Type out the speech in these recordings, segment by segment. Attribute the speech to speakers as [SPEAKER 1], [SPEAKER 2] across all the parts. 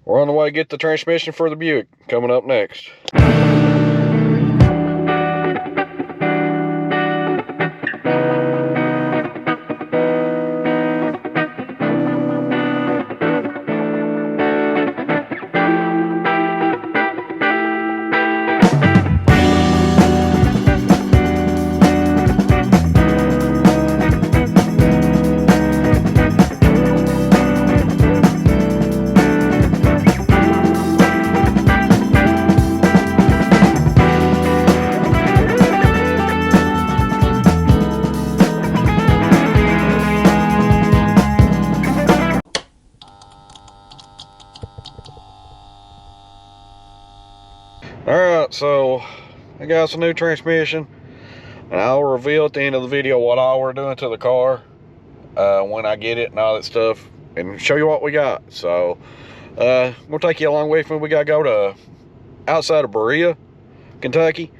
[SPEAKER 1] We're on the way to get the transmission for the Buick coming up next. Alright, so I got some new transmission, and I'll reveal at the end of the video what all we're doing to the car when I get it and all that stuff, and show you what we got. So we'll take you along with me. We gotta go to outside of Berea, Kentucky.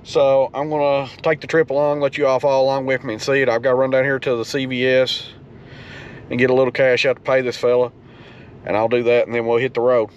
[SPEAKER 1] So I'm gonna take the trip along, let you all follow along with me and see it. I've got to run down here to the CVS and get a little cash out to pay this fella, and I'll do that, and then we'll hit the road.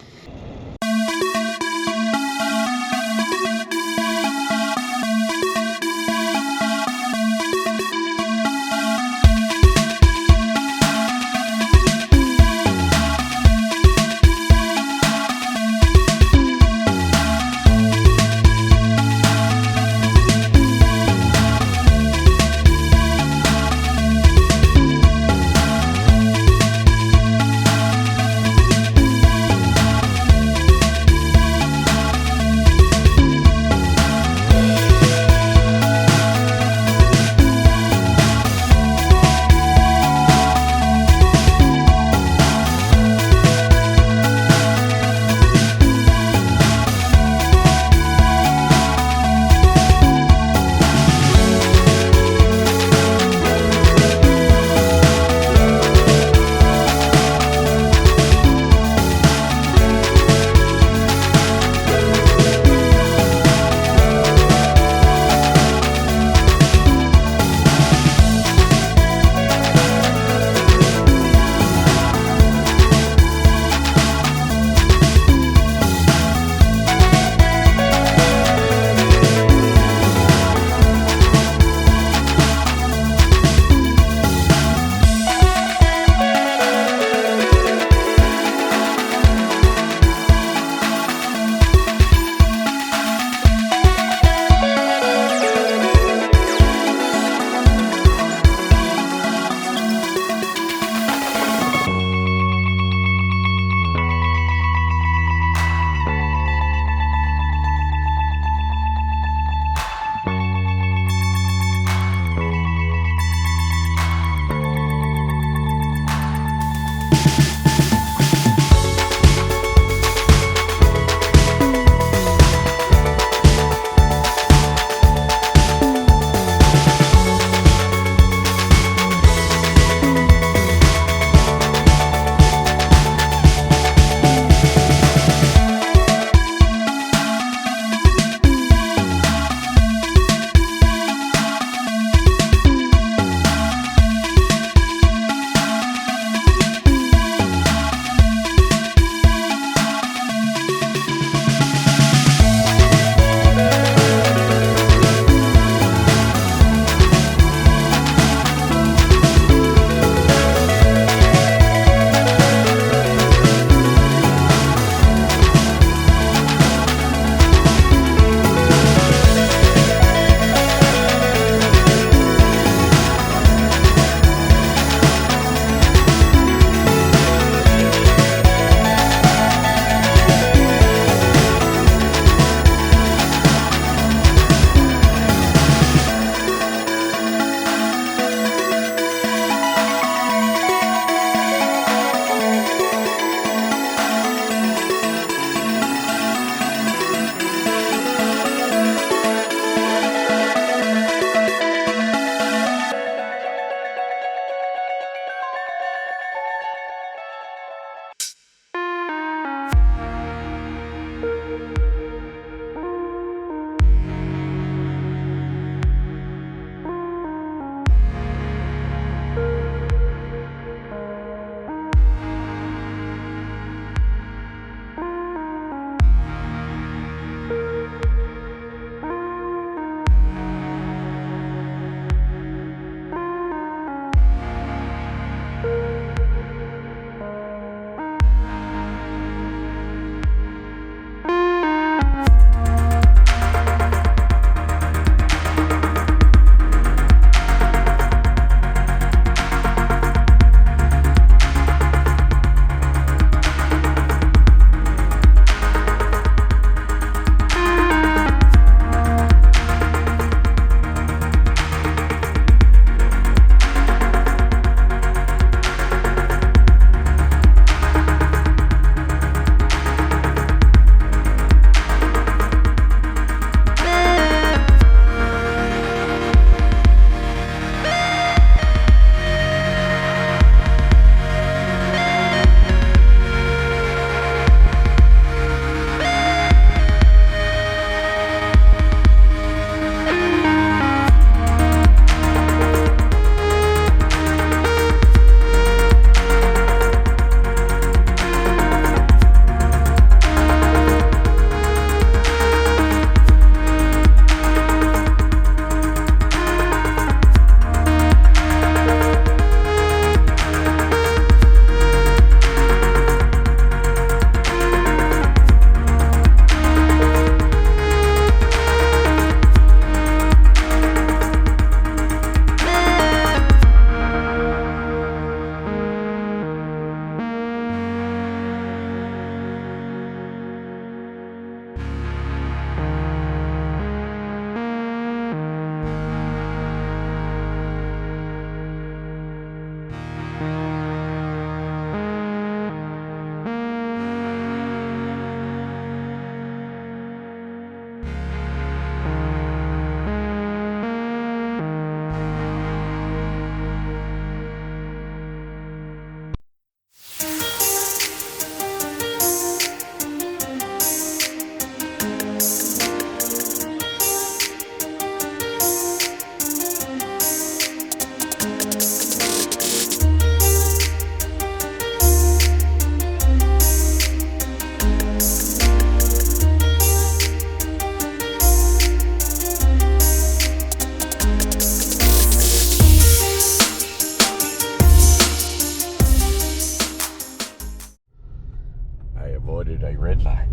[SPEAKER 1] avoided a red light.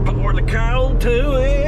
[SPEAKER 1] Pour the coal to it.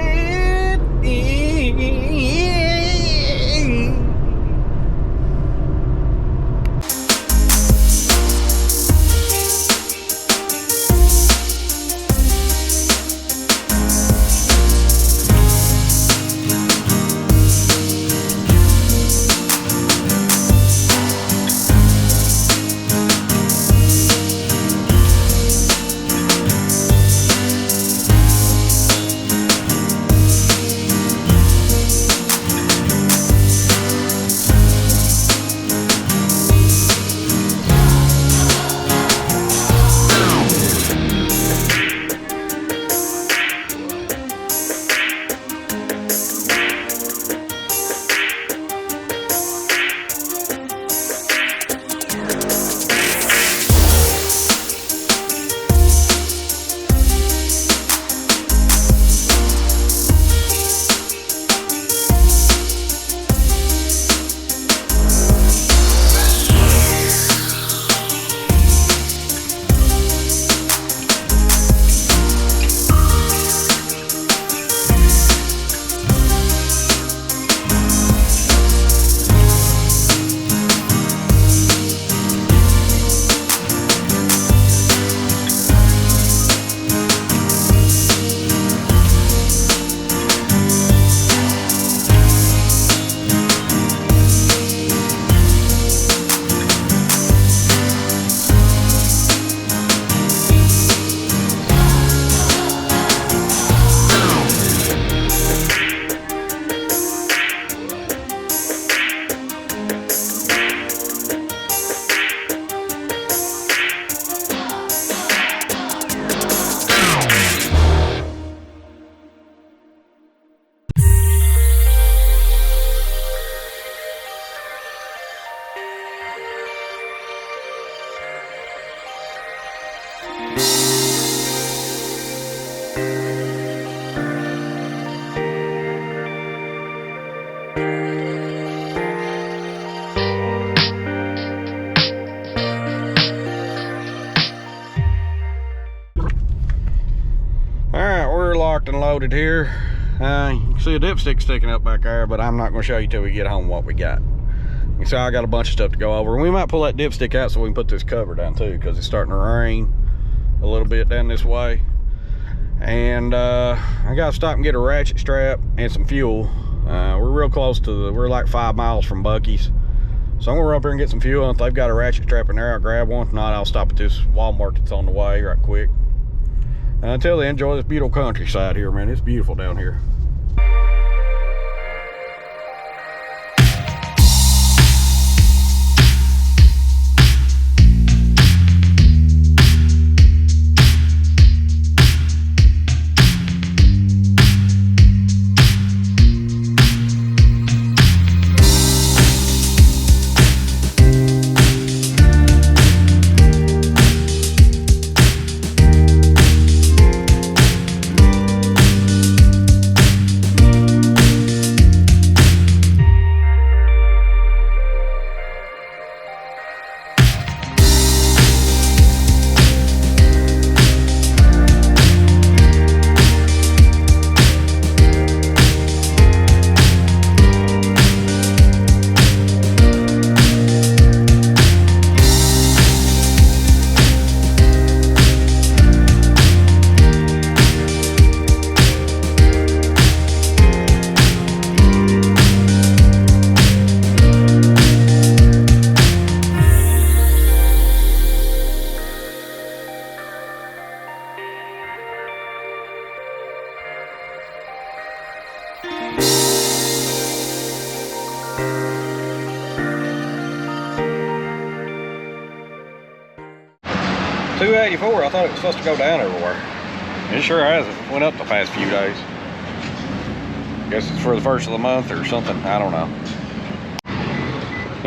[SPEAKER 1] Locked and loaded here. You can see a dipstick sticking up back there, but I'm not going to show you till we get home what we got. You see, I got a bunch of stuff to go over. We might pull that dipstick out so we can put this cover down too, because it's starting to rain a little bit down this way. And I got to stop and get a ratchet strap and some fuel. We're real close to we're like 5 miles from Bucky's. So I'm going to run up here and get some fuel. And if they've got a ratchet strap in there, I'll grab one. If not, I'll stop at this Walmart that's on the way right quick. And until then, enjoy this beautiful countryside here, man. It's beautiful down here. $284. I thought it was supposed to go down everywhere. It sure has. It went up the past few days. Guess it's for the first of the month or something. I don't know.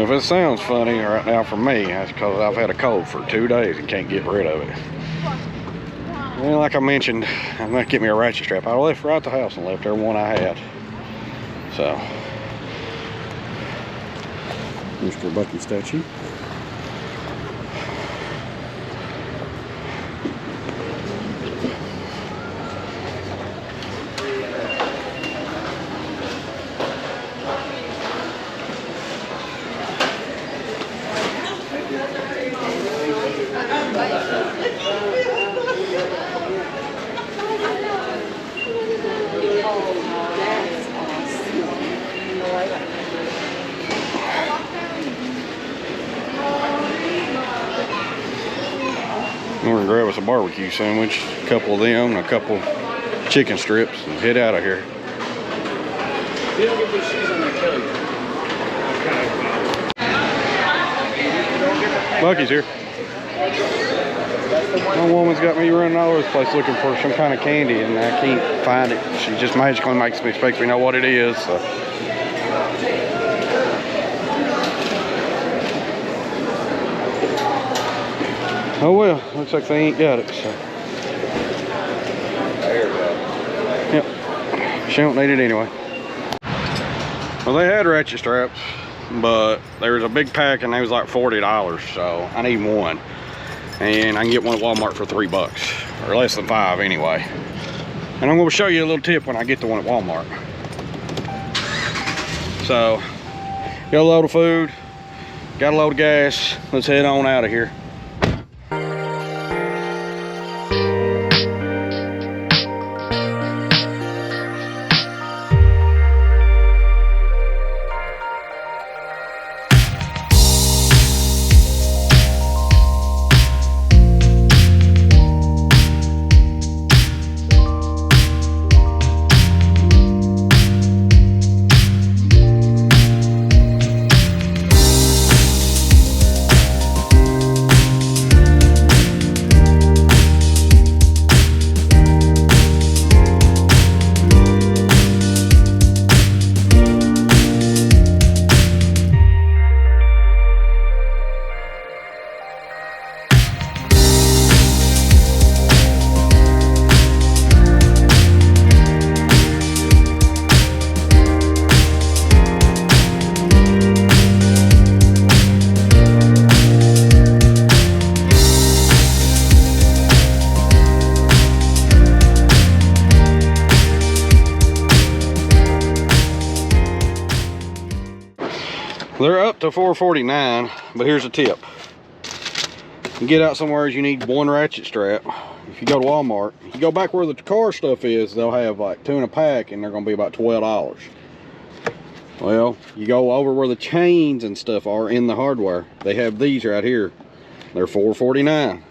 [SPEAKER 1] If it sounds funny right now for me, that's because I've had a cold for 2 days and can't get rid of it. Well, like I mentioned, I'm gonna get me a ratchet strap. I left right at the house and left every one I had. So, Mr. Bucky statue. We're gonna grab us a barbecue sandwich, a couple of them, and a couple chicken strips, and head out of here.
[SPEAKER 2] You don't get these shoes on that Kelly.
[SPEAKER 1] Bucky's here. My woman's got me running all over the place looking for some kind of candy, and I can't find it. She just magically makes me expect me know what it is. So. Oh well, looks like they ain't got it. So. Yep, she don't need it anyway. Well, they had ratchet straps, but there was a big pack and they was like $40, so I need one. And I can get one at Walmart for $3, or less than $5 anyway. And I'm gonna show you a little tip when I get the one at Walmart. So, got a load of food, got a load of gas, let's head on out of here. They're up to $4.49, but here's a tip. You get out somewhere, you need one ratchet strap. If you go to Walmart, you go back where the car stuff is, they'll have like 2 in a pack and they're gonna be about $12. Well, you go over where the chains and stuff are in the hardware, they have these right here. They're $4.49.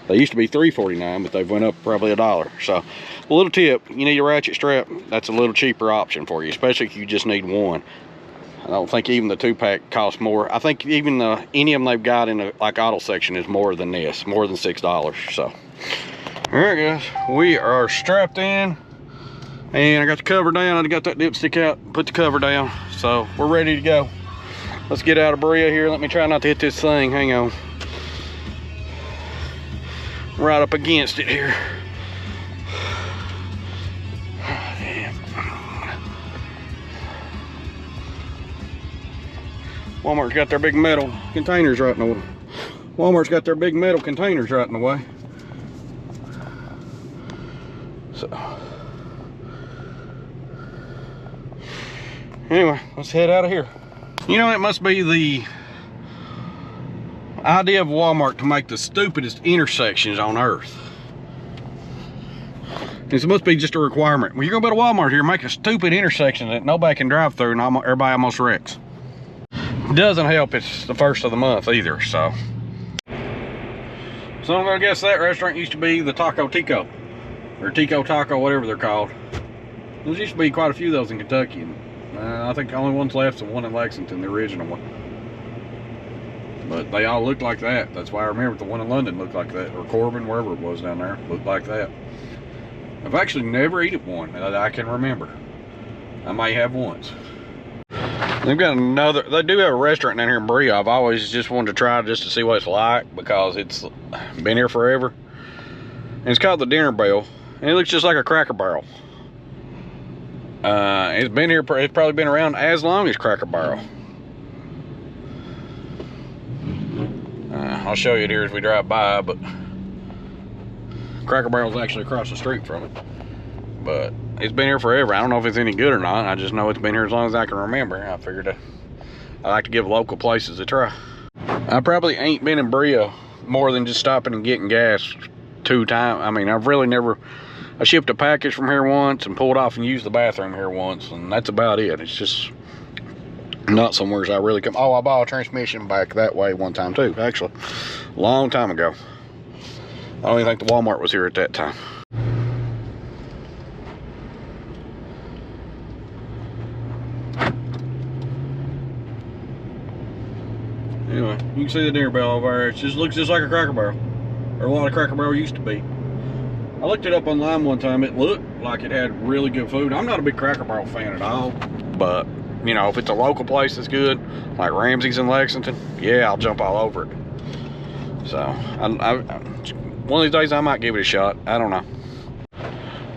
[SPEAKER 1] They used to be $3.49, but they've went up probably $1. So a little tip, you need a ratchet strap, that's a little cheaper option for you, especially if you just need one. I don't think even the 2-pack costs more. I think even any of them they've got in the like auto section is more than this, more than $6. So, all right, guys, we are strapped in, and I got the cover down. I got that dipstick out, put the cover down, so we're ready to go. Let's get out of Berea here. Let me try not to hit this thing. Hang on, right up against it here. Walmart's got their big metal containers right in the way. Walmart's got their big metal containers right in the way. So, anyway, let's head out of here. You know, it must be the idea of Walmart to make the stupidest intersections on earth. This must be just a requirement. When you go to Walmart here, make a stupid intersection that nobody can drive through and everybody almost wrecks. Doesn't help it's the first of the month either, so I'm gonna guess that restaurant used to be the Taco Tico, or Tico Taco, whatever they're called. There used to be quite a few of those in Kentucky, and I think the only one's left is the one in Lexington, the original one. But they all looked like that. That's why I remember the one in London looked like that, or Corbin, wherever it was down there, looked like that. I've actually never eaten one that I can remember. I may have once. They've got another, they do have a restaurant down here in Berea. I've always just wanted to try just to see what it's like, because it's been here forever. And it's called the dinner bell. And it looks just like a Cracker Barrel. It's been here, it's probably been around as long as Cracker Barrel. I'll show you it here as we drive by, but Cracker Barrel's actually across the street from it. But it's been here forever. I don't know if it's any good or not. I just know it's been here as long as I can remember. I figured I like to give local places a try. I probably ain't been in Brea more than just stopping and getting gas 2 times. I mean, I've really never... I shipped a package from here once and pulled off and used the bathroom here once, and that's about it. It's just not somewhere I really come. Oh, I bought a transmission back that way one time too, actually. Long time ago. I don't even think the Walmart was here at that time. Anyway, you can see the dinner bell over there. It just looks just like a Cracker Barrel, or what a Cracker Barrel used to be. I looked it up online one time. It looked like it had really good food. I'm not a big Cracker Barrel fan at all, but you know, if it's a local place that's good, like Ramsey's in Lexington, yeah, I'll jump all over it. So, one of these days I might give it a shot. I don't know.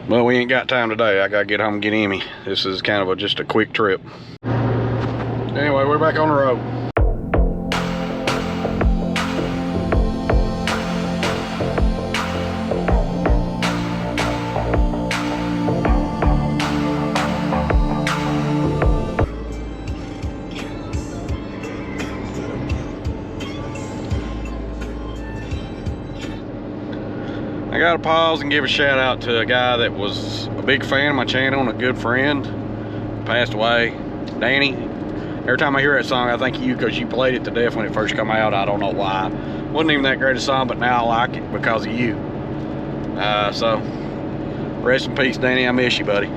[SPEAKER 1] But we ain't got time today. I gotta get home and get Emmy. This is kind of just a quick trip. Anyway, we're back on the road. I gotta pause and give a shout out to a guy that was a big fan of my channel and a good friend. Passed away, Danny. Every time I hear that song, I think of you because you played it to death when it first came out. I don't know why. Wasn't even that great a song, but now I like it because of you. So, rest in peace, Danny. I miss you, buddy.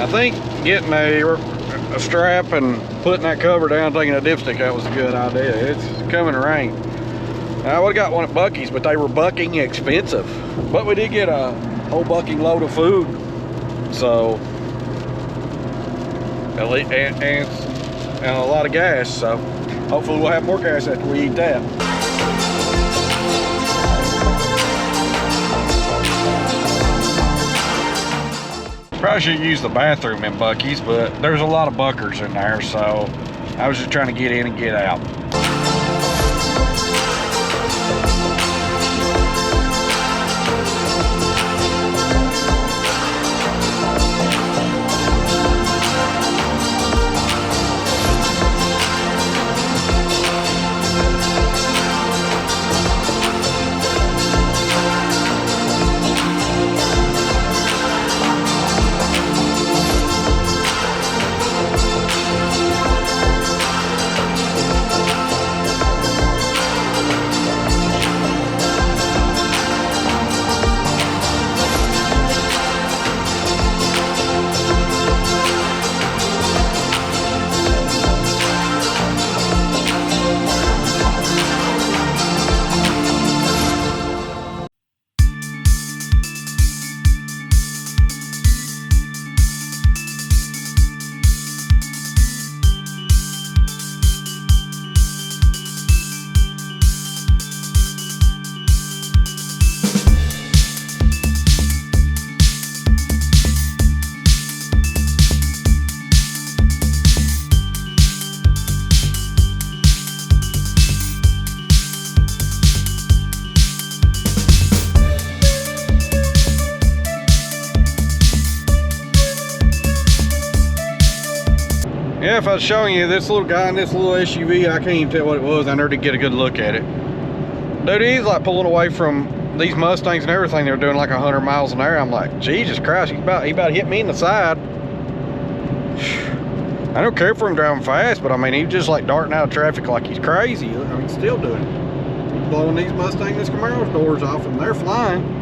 [SPEAKER 1] I think getting a strap and putting that cover down, taking a dipstick out was a good idea. It's coming to rain. I would've got one at Buc-ee's, but they were bucking expensive. But we did get a whole bucking load of food. So, and a lot of gas. So, hopefully we'll have more gas after we eat that. Probably should use the bathroom in Buc-ee's, but there's a lot of buckers in there, so I was just trying to get in and get out. if I was showing you this little guy in this little SUV, I can't even tell what it was. I never did get a good look at it. Dude, he's like pulling away from these Mustangs and everything. They were doing like 100 miles an hour. I'm like, Jesus Christ, he about to hit me in the side. I don't care for him driving fast, but I mean, he was just like darting out of traffic like he's crazy. I mean, he's still doing it. He's blowing these Mustangs, this Camaro's doors off, and they're flying.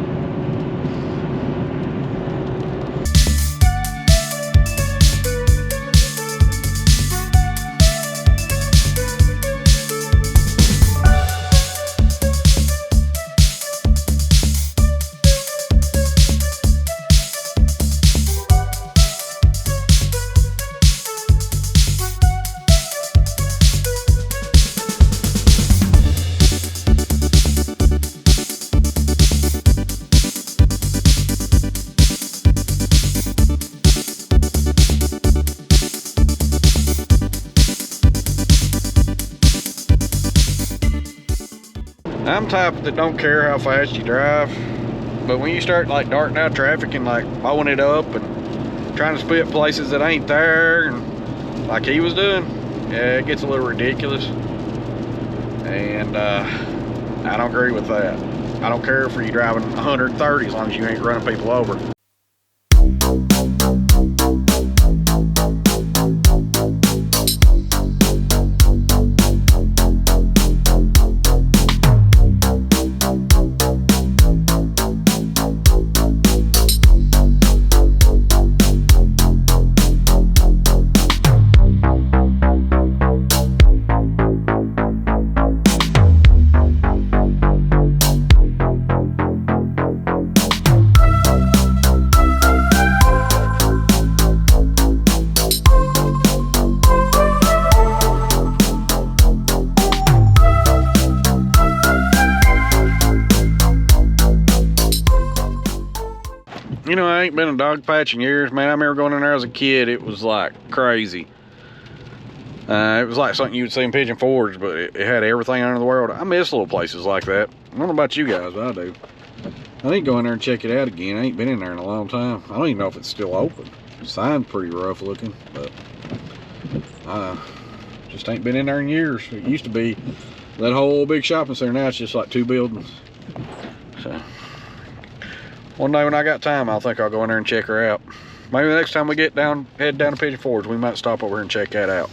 [SPEAKER 1] I'm type that don't care how fast you drive, but when you start like darting out traffic and like blowing it up and trying to split places that ain't there, and like he was doing, yeah, it gets a little ridiculous. And I don't agree with that. I don't care if you're driving 130 as long as you ain't running people over. You know, I ain't been a dog patch in years, man. I remember going in there as a kid. It was like crazy. It was like something you would see in Pigeon Forge, but it had everything under the world. I miss little places like that. I don't know about you guys, but I do. I need to go in there and check it out again. I ain't been in there in a long time. I don't even know if it's still open. The sign's pretty rough looking, but just ain't been in there in years. It used to be that whole big shopping center. Now it's just like 2 buildings. So one day when I got time, I think I'll go in there and check her out. Maybe the next time we head down to Pigeon Forge, we might stop over here and check that out.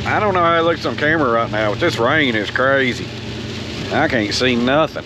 [SPEAKER 1] I don't know how it looks on camera right now, but this rain is crazy. I can't see nothing.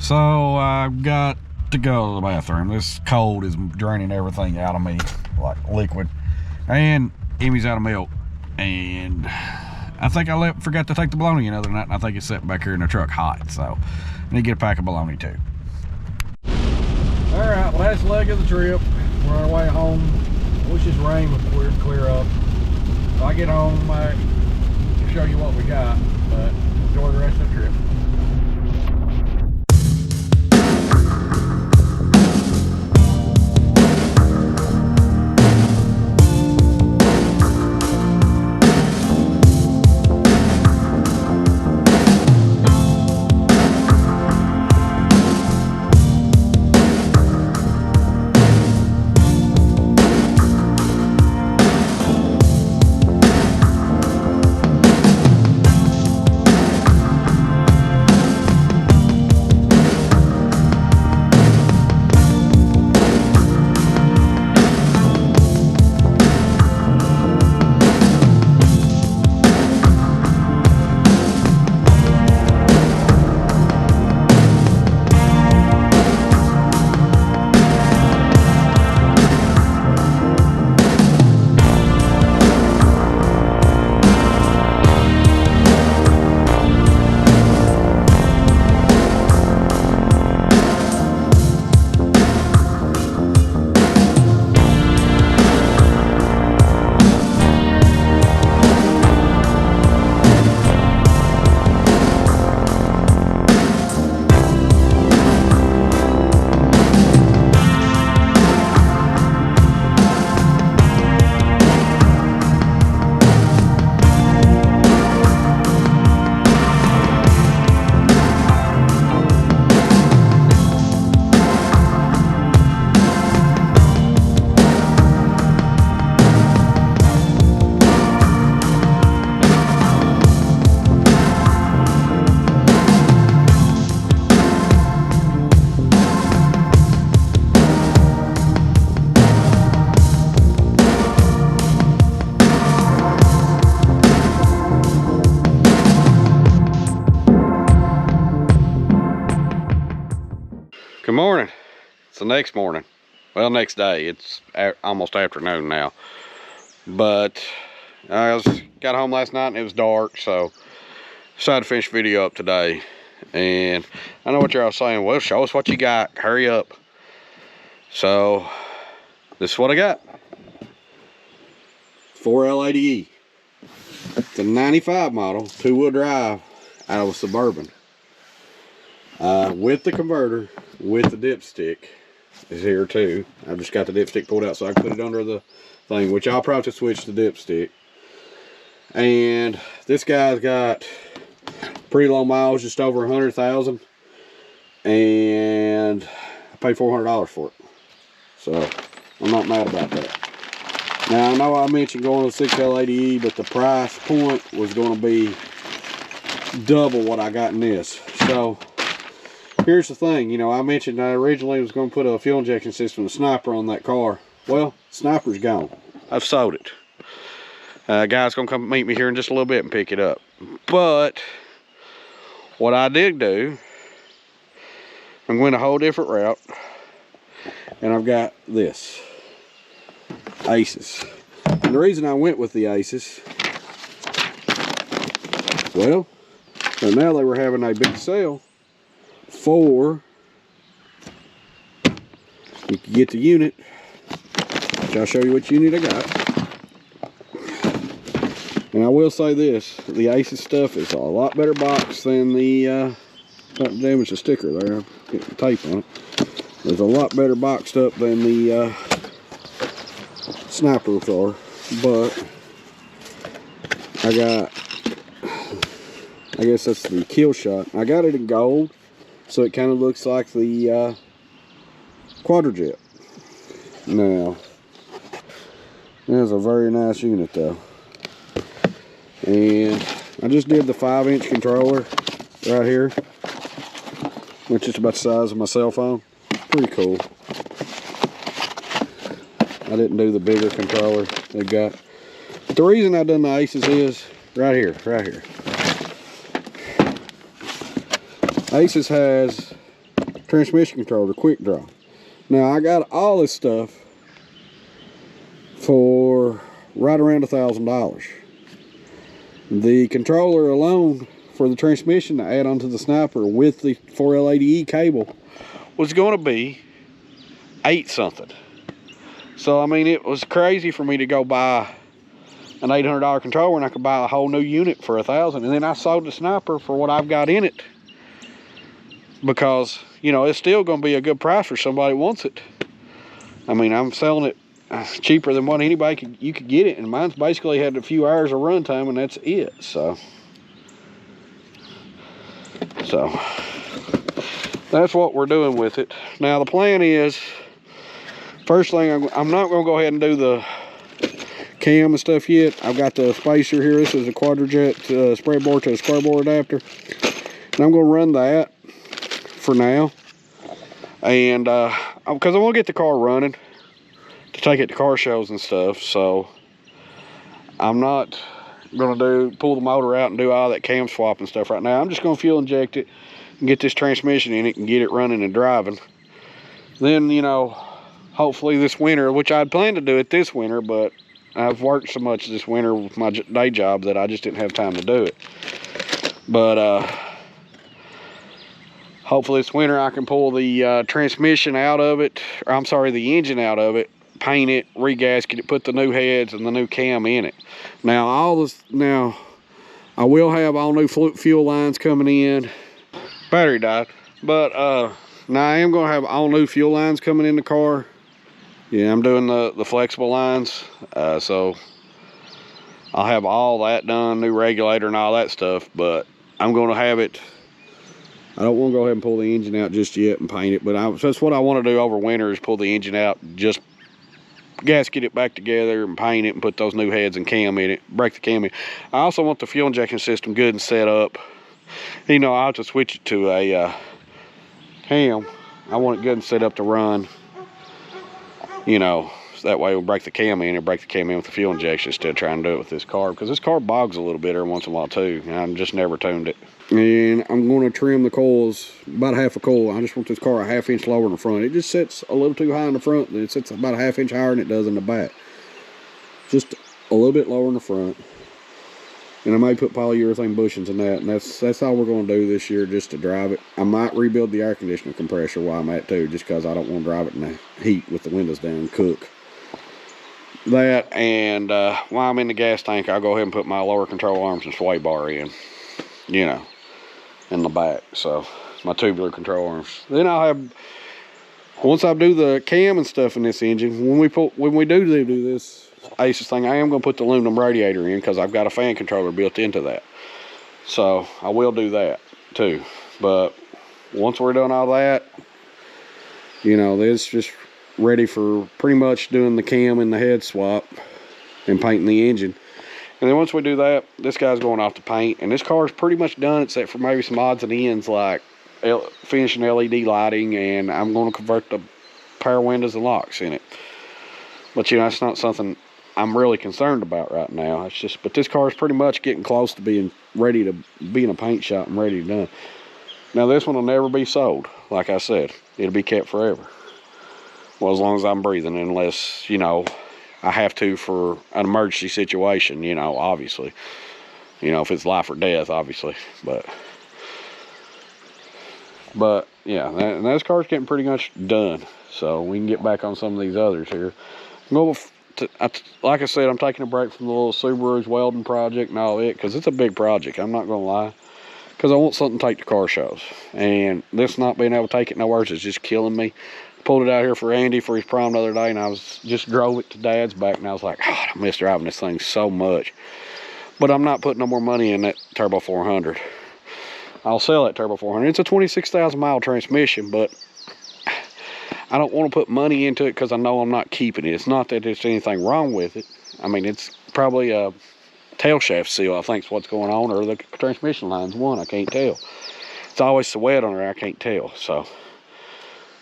[SPEAKER 1] So I've got to go to the bathroom. This cold is draining everything out of me like liquid, and Emmy's out of milk, and I think I forgot to take the bologna in the other night, and I think it's sitting back here in the truck hot, so I need to get a pack of bologna too. All right, last leg of the trip. We're on our way home. I wish this rain would clear up. So I get home, I can show you what we got, but enjoy the rest of the trip. Good morning. It's the next morning. Well, next day. It's almost afternoon now. But I got home last night and it was dark, so decided to finish the video up today. And I know what you're all saying. Well, show us what you got. Hurry up. So this is what I got. 4L80E. It's a 95 model, 2-wheel drive out of a Suburban. With the converter, with the dipstick is here too. I just got the dipstick pulled out so I can put it under the thing, which I'll probably switch the dipstick. And this guy's got pretty low miles, just over 100,000, and I paid $400 for it, so I'm not mad about that. Now I know I mentioned going to the 6L80E, but the price point was going to be double what I got in this. So here's the thing, you know, I mentioned I originally was going to put a fuel injection system, a Sniper, on that car. Well, Sniper's gone. I've sold it. Guy's going to come meet me here in just a little bit and pick it up. But what I did do, I'm going a whole different route. And I've got this. Aces. And the reason I went with the Aces, well, so now they were having a big sale for, you can get the unit, which I'll show you which unit I got. And I will say this, the Aces stuff is a lot better box than the, not damage the sticker there, I'm getting the tape on it. It's a lot better boxed up than the Snipers are, but I got, I guess that's the kill shot. I got it in gold, so it kind of looks like the Quadrajet. Now, that's a very nice unit though. And I just did the 5-inch controller right here, which is about the size of my cell phone. Pretty cool. I didn't do the bigger controller they got. But the reason I done the Aces is right here, right here. Aces has transmission controller, quick draw. Now I got all this stuff for right around $1,000. The controller alone for the transmission to add onto the Sniper with the 4L80E cable was going to be $8 something. So I mean, it was crazy for me to go buy an $800 controller and I could buy a whole new unit for $1,000, and then I sold the Sniper for what I've got in it, because you know it's still going to be a good price for somebody who wants it. I mean, I'm selling it cheaper than what anybody you could get it, and mine's basically had a few hours of run time and that's it. So that's what we're doing with it. Now the plan is, first thing, I'm not going to go ahead and do the cam and stuff yet. I've got the spacer here. This is a quadrajet spreadboard to a square board adapter, and I'm going to run that for now, and because I want to get the car running to take it to car shows and stuff. So I'm not going to pull the motor out and do all that cam swap and stuff right now. I'm just going to fuel inject it and get this transmission in it and get it running and driving. Then, you know, hopefully this winter, which I'd planned to do it this winter, but I've worked so much this winter with my day job that I just didn't have time to do it. But hopefully this winter I can pull the transmission out of it, or I'm sorry, the engine out of it, paint it, regasket it, put the new heads and the new cam in it. Now I will have all new fuel lines coming in. Battery died. But now I am going to have all new fuel lines coming in the car. Yeah, I'm doing the flexible lines, so I'll have all that done, new regulator and all that stuff, but I'm going to have it, I don't want to go ahead and pull the engine out just yet and paint it, but that's what I want to do over winter, is pull the engine out, just gasket it back together and paint it and put those new heads and cam in it, break the cam in. I also want the fuel injection system good and set up. You know, I'll have to switch it to a cam. I want it good and set up to run. You know, so that way we'll break the cam in and break the cam in with the fuel injection instead of trying to do it with this car, because this car bogs a little bit every once in a while too, and I've just never tuned it. And I'm going to trim the coils about half a coil. I just want this car a ½ inch lower in the front. It just sits a little too high in the front, and it sits about a ½ inch higher than it does in the back. Just a little bit lower in the front. And I may put polyurethane bushings in that, and that's all we're going to do this year, just to drive it. I might rebuild the air conditioner compressor while I'm at too, just because I don't want to drive it in the heat with the windows down and cook. That, and while I'm in the gas tank, I'll go ahead and put my lower control arms and sway bar in, you know, in the back. So my tubular control arms. Then I'll have, once I do the cam and stuff in this engine, when we do this ACES thing, I am going to put the aluminum radiator in, because I've got a fan controller built into that. So I will do that too. But once we're done all that, you know, this just ready for pretty much doing the cam and the head swap and painting the engine. And then once we do that, this guy's going off to paint, and this car is pretty much done except for maybe some odds and ends like finishing LED lighting, and I'm going to convert the power windows and locks in it. But you know, that's not something I'm really concerned about right now. It's just, but this car is pretty much getting close to being ready to be in a paint shop and ready to done. Now this one will never be sold. Like I said, it'll be kept forever. Well, as long as I'm breathing, unless, you know, I have to for an emergency situation, you know, obviously. You know, if it's life or death, obviously. But yeah, this car's getting pretty much done. So we can get back on some of these others here. Like I said, I'm taking a break from the little Subaru's welding project and all that, because it's a big project, I'm not going to lie. Because I want something to take to car shows. And this not being able to take it nowhere is just killing me. Pulled it out here for Andy for his prom the other day, and I just drove it to Dad's back, and I was like, God, I miss driving this thing so much. But I'm not putting no more money in that Turbo 400. I'll sell that Turbo 400. It's a 26,000 mile transmission, but I don't want to put money into it because I know I'm not keeping it. It's not that there's anything wrong with it. I mean, it's probably a tail shaft seal, I think is what's going on, or the transmission line's one, I can't tell. It's always so wet on there, I can't tell. So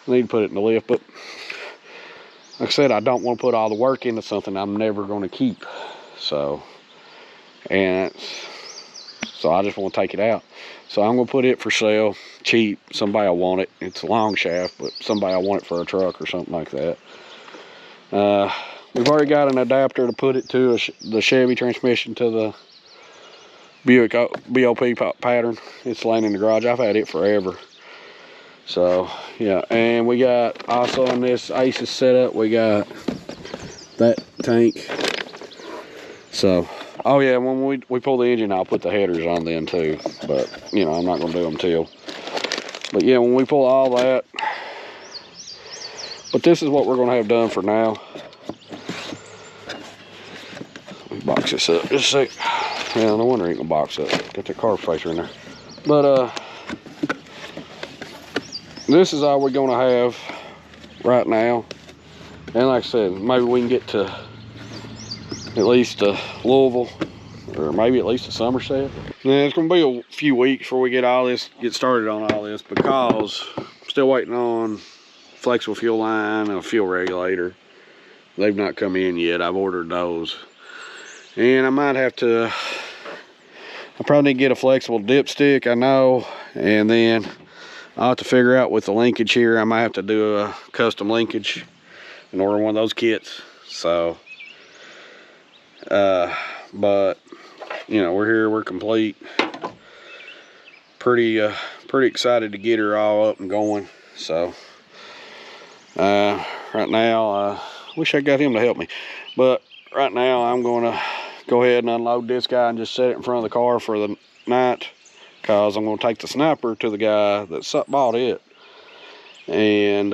[SPEAKER 1] I need to put it in the lift, but like I said, I don't want to put all the work into something I'm never going to keep. So, and So I just want to take it out. So I'm going to put it for sale, cheap. Somebody will want it. It's a long shaft, but somebody will want it for a truck or something like that. We've already got an adapter to put it to the Chevy transmission to the Buick BOP pattern. It's laying in the garage. I've had it forever. So yeah, and we got also in this ACES setup, we got that tank. So, oh yeah, when we pull the engine, I'll put the headers on then too. But you know, I'm not gonna do them till. But yeah, when we pull all that. But this is what we're gonna have done for now. Let me box this up just a sec. Yeah, no wonder it ain't gonna box up. Got the car spacer in there. But this is all we're gonna have right now. And like I said, maybe we can get to at least Louisville, or maybe at least to Somerset. Yeah, it's gonna be a few weeks before we get started on all this, because I'm still waiting on flexible fuel line and a fuel regulator. They've not come in yet. I've ordered those. And I might have to, I probably need to get a flexible dipstick, I know, and then I'll have to figure out with the linkage here, I might have to do a custom linkage and order one of those kits. So, but, you know, we're here, we're complete. Pretty excited to get her all up and going. So, right now, wish I got him to help me. But right now, I'm going to go ahead and unload this guy and just set it in front of the car for the night, because I'm going to take the Sniper to the guy that bought it. And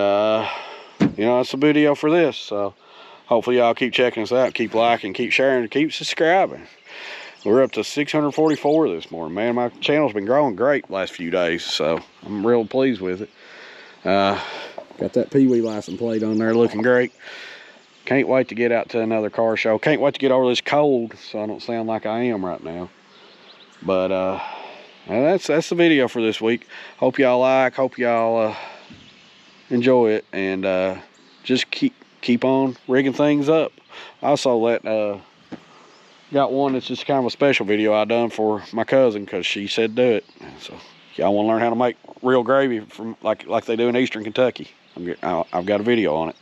[SPEAKER 1] you know, that's the video for this. So hopefully y'all keep checking us out, keep liking, keep sharing, keep subscribing. We're up to 644 this morning, man. My channel's been growing great the last few days, so I'm real pleased with it. Got that Pee-wee license plate on there looking great. Can't wait to get out to another car show. Can't wait to get over this cold so I don't sound like I am right now. But that's the video for this week. Hope y'all hope y'all enjoy it, and just keep on rigging things up. Also got one that's just kind of a special video I done for my cousin, because she said do it. So y'all want to learn how to make real gravy from like they do in Eastern Kentucky, I've got a video on it.